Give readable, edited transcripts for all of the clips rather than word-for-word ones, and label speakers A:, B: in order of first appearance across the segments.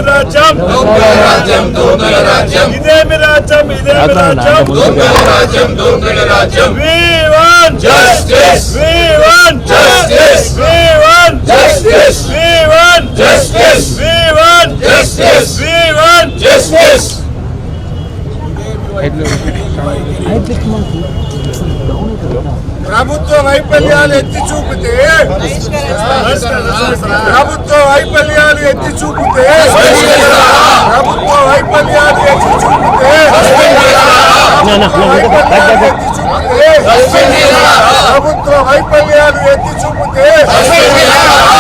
A: రాజ్యం దొంగల రాజ్యం దొంగల రాజ్యం ఇదేమి రాజ్యం ఇదేమి రాజ్యం దొంగల రాజ్యం దొంగల రాజ్యం we want justice we want justice we want justice we want justice we want justice we want justice ప్రభుత్వ వైఫల్యాలు ఎత్తి చూపితే ప్రభుత్వ వైఫల్యాలు ఎత్తి చూపితే ప్రభుత్వ వైఫల్యాలు ఎత్తి చూపితే ప్రభుత్వ వైఫల్యాలు ఎత్తి చూపితే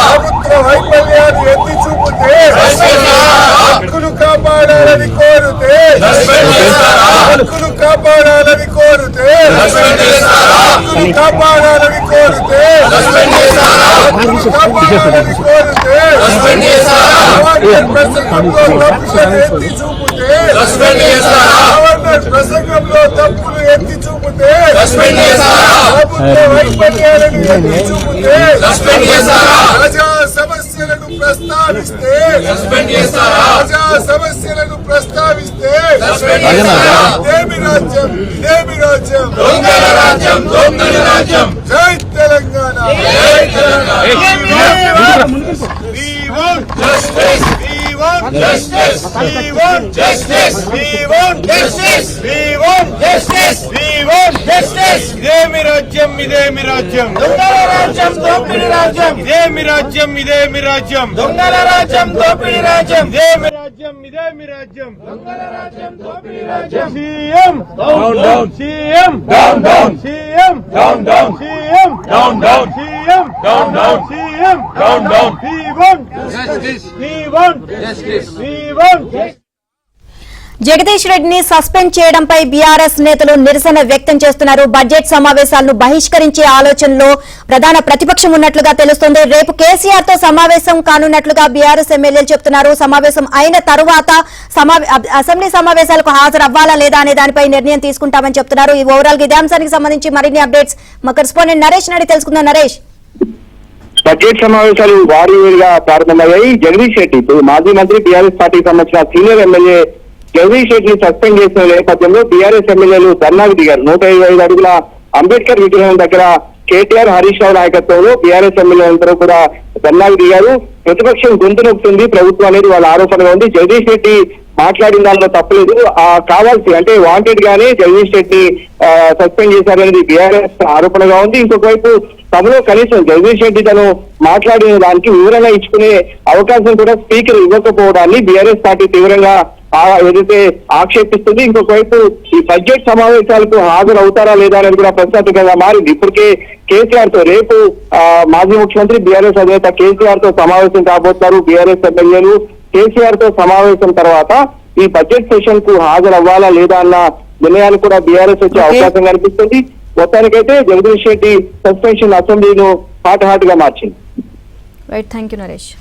A: ప్రభుత్వ వైఫల్యాలు ఎత్తి చూపితే హక్కులు కాపాడాలని కోరుతే హక్కులు కాపాడాలని కోరుతే హక్కులు కాపాడాలని కోరుతే హక్కులు కాపాడాలని కోరుతే ఎత్తి చూపితే ప్రసంగంలో తప్పులు ఎత్తి చూపితే ప్రభుత్వ వైఫల్యాలను ఎత్తి చూపితే ప్రజా సమస్యలను ప్రస్తావిస్తే ప్రజా సమస్యలను ప్రస్తావిస్తే ఇదేమి రాజ్యం ఇదేమి రాజ్యం దొంగల రాజ్యం దొంగల రాజ్యం జై తెలంగాణ జై Telangana justice we want justice we want justice we want justice we want justice idemi rajyam dongala rajyam dopidi rajyam idemi rajyam dongala rajyam dopidi rajyam idemi rajyam dongala rajyam dopidi rajyam cm down down cm down down cm down down cm down down cm down down cm down down we want justice we want justice we want justice
B: Jagadish రెడ్డిని suspend చేయడంపై BRS నేతలు నిరసన వ్యక్తం చేస్తున్నారు. Budget సమావేశాలను బహిష్కరించే ఆలోచనలో ప్రధాన ప్రతిపక్షం ఉన్నట్లుగా తెలుస్తోంది. రేపు కేసీఆర్ తో సమావేశం కానున్నట్లుగా బీఆర్ఎస్ ఎమ్మెల్యేలు చెప్తున్నారు. సమావేశం అయిన తరువాత అసెంబ్లీ సమావేశాలకు హాజరవ్వాలా లేదా అనే దానిపై నిర్ణయం తీసుకుంటామని చెప్తున్నారు. ఈ ఓవరాల్ గా ఇదే అంశానికి సంబంధించి మరిన్ని అప్డేట్స్ మా కరెస్పాండెంట్ నరేష్ అడిగి తెలుసుకుందాం. నరేష్,
C: బడ్జెట్ సమావేశాలు వారీగా ప్రారంభమయ్యాయి. జగదీష్ రెడ్డి మాజీ మంత్రి బీఆర్ఎస్ పార్టీకి సంబంధించిన సీనియర్ ఎమ్మెల్యే జగదీష్ రెడ్డిని సస్పెండ్ చేసిన నేపథ్యంలో బీఆర్ఎస్ ఎమ్మెల్యేలు ధర్నాకు దిగారు. 125 అడుగుల అంబేద్కర్ విగ్రహం దగ్గర కేటీఆర్, హరీష్ రావు నాయకత్వంలో బీఆర్ఎస్ ఎమ్మెల్యేలందరూ కూడా ధర్నాకు దిగారు. ప్రతిపక్షం గొంతు నొక్కుతుంది ప్రభుత్వం అనేది వాళ్ళ ఆరోపణగా ఉంది. జగదీష్ రెడ్డి మాట్లాడిన దానిలో తప్పలేదు. కావాల్సి అంటే వాంటెడ్ గానే జగదీష్ రెడ్డి సస్పెండ్ చేశారనేది బీఆర్ఎస్ ఆరోపణగా ఉంది. ఇంకొక వైపు సభలో కనీసం జగదీష్ రెడ్డి తను మాట్లాడిన దానికి వివరణ ఇచ్చుకునే అవకాశం కూడా స్పీకర్ ఇవ్వకపోవడాన్ని బీఆర్ఎస్ పార్టీ తీవ్రంగా ఏదైతే ఆక్షేపిస్తుంది. ఇంకొక వైపు ఈ బడ్జెట్ సమావేశాలకు హాజరవుతారా లేదా అనేది కూడా ప్రశ్నార్థకంగా మారింది. ఇప్పటికే కేసీఆర్ తో రేపు మాజీ ముఖ్యమంత్రి బీఆర్ఎస్ అధినేత కేసీఆర్ తో సమావేశం కాబోతున్నారు. బీఆర్ఎస్ ఎమ్మెల్యేలు కేసీఆర్ తో సమావేశం తర్వాత ఈ బడ్జెట్ సెషన్ కు హాజరవ్వాలా లేదా అన్న నిర్ణయానికి కూడా బీఆర్ఎస్ వచ్చే అవకాశం కనిపిస్తుంది. మొత్తానికైతే జగదీష్ రెడ్డి సస్పెన్షన్ అసెంబ్లీను హాట్ గా మార్చింది.
B: Right, thank you Naresh.